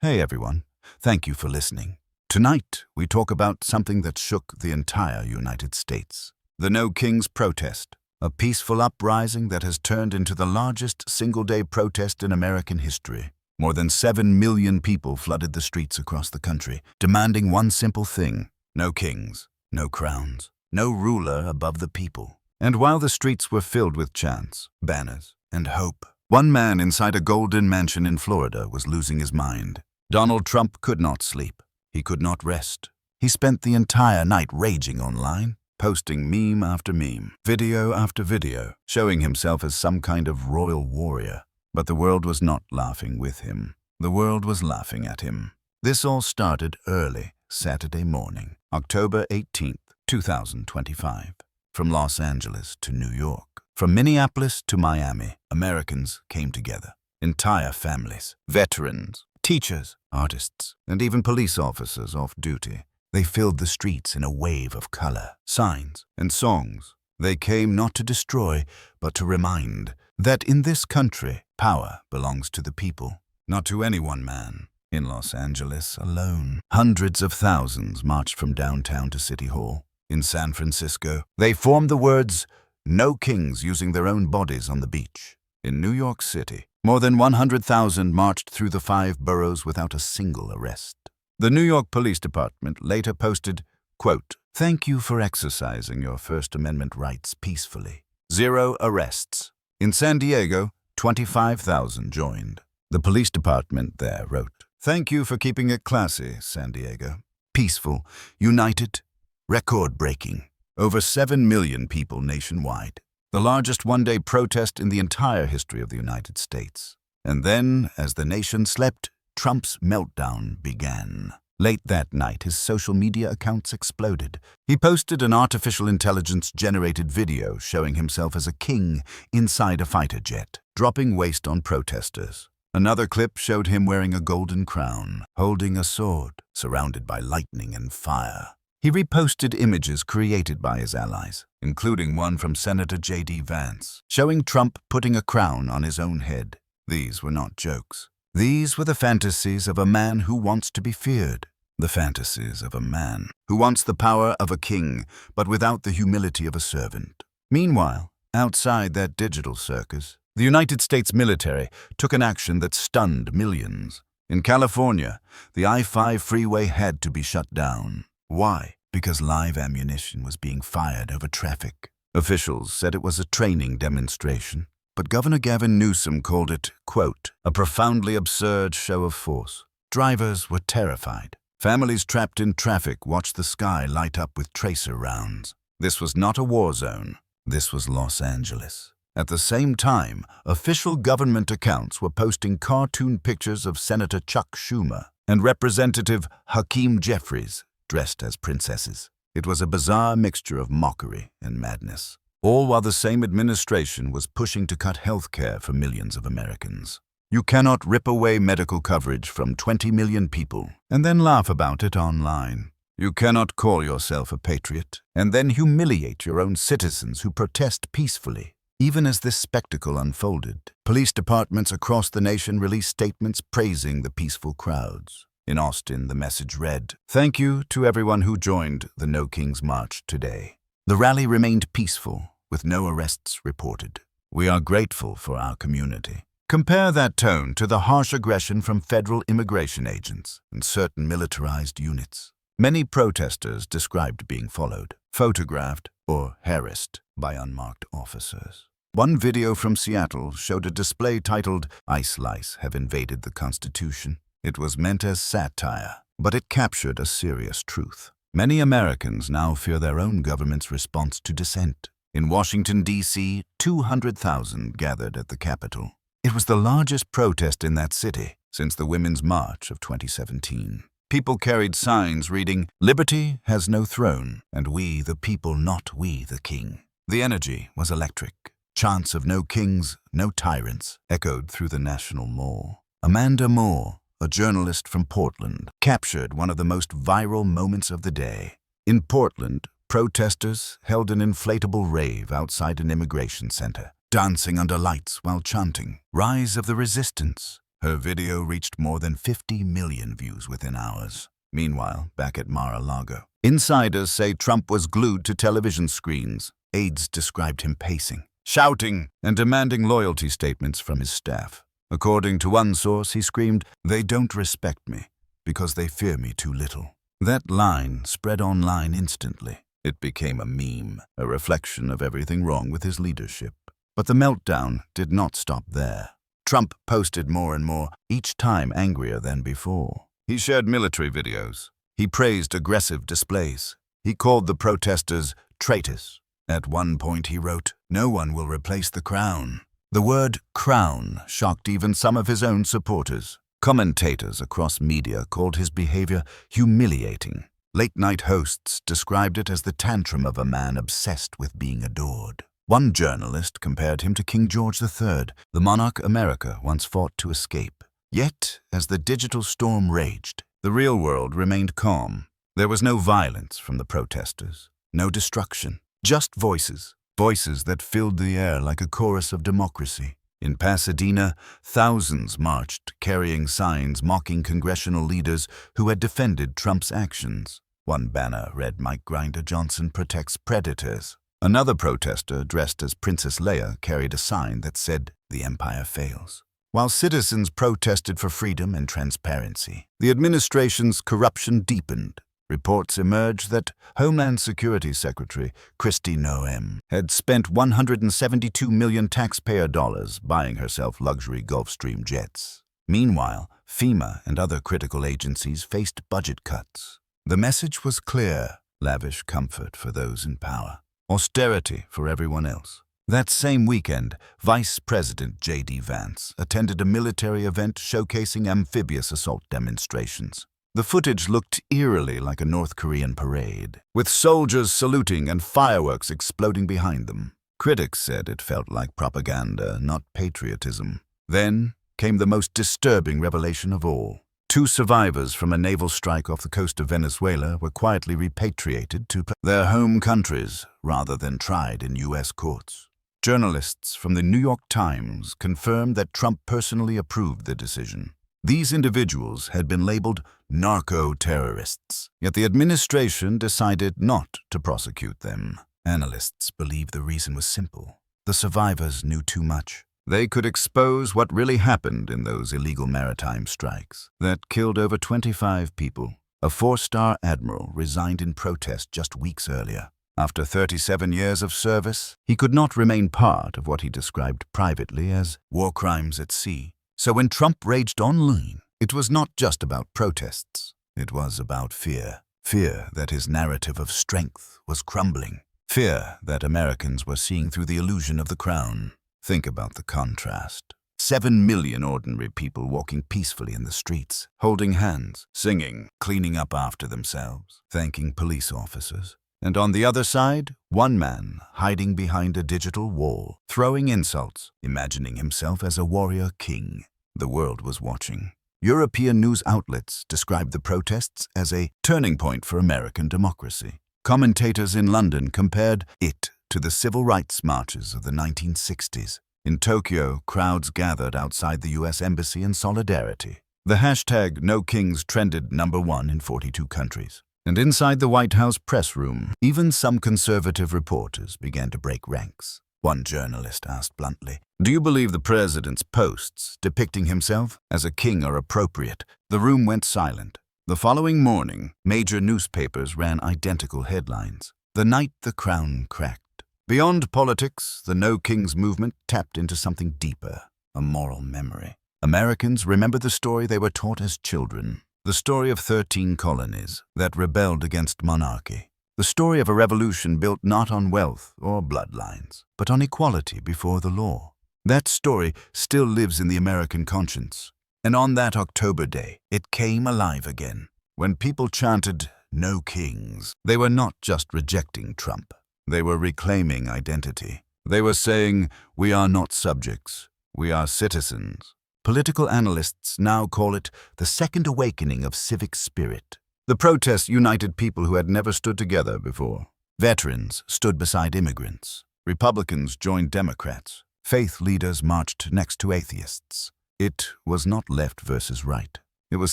Hey everyone, thank you for listening. Tonight, we talk about something that shook the entire United States. The No Kings protest, a peaceful uprising that has turned into the largest single-day protest in American history. More than 7 million people flooded the streets across the country, demanding one simple thing: no kings, no crowns, no ruler above the people. And while the streets were filled with chants, banners, and hope, one man inside a golden mansion in Florida was losing his mind. Donald Trump could not sleep. He could not rest. He spent the entire night raging online, posting meme after meme, video after video, showing himself as some kind of royal warrior. But the world was not laughing with him. The world was laughing at him. This all started early Saturday morning, October 18th, 2025. From Los Angeles to New York, from Minneapolis to Miami, Americans came together. Entire families, veterans, teachers, artists, and even police officers off duty. They filled the streets in a wave of color, signs, and songs. They came not to destroy, but to remind that in this country, power belongs to the people, not to any one man. In Los Angeles alone, hundreds of thousands marched from downtown to City Hall. In San Francisco, they formed the words, "No Kings," using their own bodies on the beach. In New York City, more than 100,000 marched through the 5 boroughs without a single arrest. The New York Police Department later posted, quote, "Thank you for exercising your First Amendment rights peacefully. 0 arrests." In San Diego, 25,000 joined. The police department there wrote, "Thank you for keeping it classy, San Diego. Peaceful, united, record-breaking. Over 7 million people nationwide. The largest one-day protest in the entire history of the United States." And then, as the nation slept, Trump's meltdown began. Late that night, his social media accounts exploded. He posted an artificial intelligence-generated video showing himself as a king inside a fighter jet, dropping waste on protesters. Another clip showed him wearing a golden crown, holding a sword, surrounded by lightning and fire. He reposted images created by his allies, including one from Senator J.D. Vance, showing Trump putting a crown on his own head. These were not jokes. These were the fantasies of a man who wants to be feared. The fantasies of a man who wants the power of a king, but without the humility of a servant. Meanwhile, outside that digital circus, the United States military took an action that stunned millions. In California, the I-5 freeway had to be shut down. Why? Because live ammunition was being fired over traffic. Officials said it was a training demonstration, but Governor Gavin Newsom called it, quote, "a profoundly absurd show of force." Drivers were terrified. Families trapped in traffic watched the sky light up with tracer rounds. This was not a war zone. This was Los Angeles. At the same time, official government accounts were posting cartoon pictures of Senator Chuck Schumer and Representative Hakeem Jeffries dressed as princesses. It was a bizarre mixture of mockery and madness, all while the same administration was pushing to cut health care for millions of Americans. You cannot rip away medical coverage from 20 million people and then laugh about it online. You cannot call yourself a patriot and then humiliate your own citizens who protest peacefully. Even as this spectacle unfolded, police departments across the nation released statements praising the peaceful crowds. In Austin, the message read, "Thank you to everyone who joined the No Kings March today. The rally remained peaceful, with no arrests reported. We are grateful for our community." Compare that tone to the harsh aggression from federal immigration agents and certain militarized units. Many protesters described being followed, photographed, or harassed by unmarked officers. One video from Seattle showed a display titled, "Ice Lice Have Invaded the Constitution." It was meant as satire, but it captured a serious truth. Many Americans now fear their own government's response to dissent. In Washington, D.C., 200,000 gathered at the Capitol. It was the largest protest in that city since the Women's March of 2017. People carried signs reading, "Liberty has no throne, and we the people, not we the king." The energy was electric. Chants of "No kings, no tyrants" echoed through the National Mall. Amanda Moore, a journalist from Portland, captured one of the most viral moments of the day. In Portland, protesters held an inflatable rave outside an immigration center, dancing under lights while chanting, "Rise of the Resistance." Her video reached more than 50 million views within hours. Meanwhile, back at Mar-a-Lago, insiders say Trump was glued to television screens. Aides described him pacing, shouting, and demanding loyalty statements from his staff. According to one source, he screamed, "They don't respect me because they fear me too little." That line spread online instantly. It became a meme, a reflection of everything wrong with his leadership. But the meltdown did not stop there. Trump posted more and more, each time angrier than before. He shared military videos. He praised aggressive displays. He called the protesters traitors. At one point he wrote, "No one will replace the crown." The word crown shocked even some of his own supporters. Commentators across media called his behavior humiliating. Late-night hosts described it as the tantrum of a man obsessed with being adored. One journalist compared him to King George III, the monarch America once fought to escape. Yet, as the digital storm raged, the real world remained calm. There was no violence from the protesters, no destruction, just voices. Voices that filled the air like a chorus of democracy. In Pasadena, thousands marched, carrying signs mocking congressional leaders who had defended Trump's actions. One banner read, "Mike Grinder Johnson protects predators." Another protester, dressed as Princess Leia, carried a sign that said, "The empire fails." While citizens protested for freedom and transparency, the administration's corruption deepened. Reports emerged that Homeland Security Secretary Kristi Noem had spent $172 million taxpayer dollars buying herself luxury Gulfstream jets. Meanwhile, FEMA and other critical agencies faced budget cuts. The message was clear: lavish comfort for those in power, austerity for everyone else. That same weekend, Vice President J.D. Vance attended a military event showcasing amphibious assault demonstrations. The footage looked eerily like a North Korean parade, with soldiers saluting and fireworks exploding behind them. Critics said it felt like propaganda, not patriotism. Then came the most disturbing revelation of all. 2 survivors from a naval strike off the coast of Venezuela were quietly repatriated to their home countries rather than tried in U.S. courts. Journalists from the New York Times confirmed that Trump personally approved the decision. These individuals had been labeled narco-terrorists, yet the administration decided not to prosecute them. Analysts believe the reason was simple. The survivors knew too much. They could expose what really happened in those illegal maritime strikes that killed over 25 people. A 4-star admiral resigned in protest just weeks earlier. After 37 years of service, he could not remain part of what he described privately as war crimes at sea. So when Trump raged online, it was not just about protests. It was about fear. Fear that his narrative of strength was crumbling. Fear that Americans were seeing through the illusion of the crown. Think about the contrast. 7 million ordinary people walking peacefully in the streets, holding hands, singing, cleaning up after themselves, thanking police officers. And on the other side, one man hiding behind a digital wall, throwing insults, imagining himself as a warrior king. The world was watching. European news outlets described the protests as a turning point for American democracy. Commentators in London compared it to the civil rights marches of the 1960s. In Tokyo, crowds gathered outside the U.S. Embassy in solidarity. The hashtag #NoKings trended #1 in 42 countries. And inside the White House press room, even some conservative reporters began to break ranks. One journalist asked bluntly, "Do you believe the president's posts depicting himself as a king are appropriate?" The room went silent. The following morning, major newspapers ran identical headlines. "The night the crown cracked." Beyond politics, the No Kings movement tapped into something deeper, a moral memory. Americans remember the story they were taught as children. The story of 13 colonies that rebelled against monarchy. The story of a revolution built not on wealth or bloodlines, but on equality before the law. That story still lives in the American conscience. And on that October day, it came alive again. When people chanted, "No Kings," they were not just rejecting Trump. They were reclaiming identity. They were saying, "We are not subjects. We are citizens." Political analysts now call it the second awakening of civic spirit. The protests united people who had never stood together before. Veterans stood beside immigrants. Republicans joined Democrats. Faith leaders marched next to atheists. It was not left versus right. It was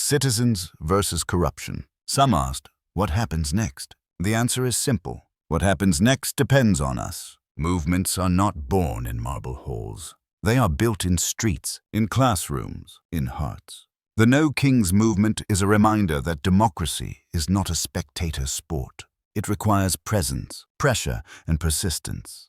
citizens versus corruption. Some asked, what happens next? The answer is simple. What happens next depends on us. Movements are not born in marble halls. They are built in streets, in classrooms, in hearts. The No Kings movement is a reminder that democracy is not a spectator sport. It requires presence, pressure, and persistence.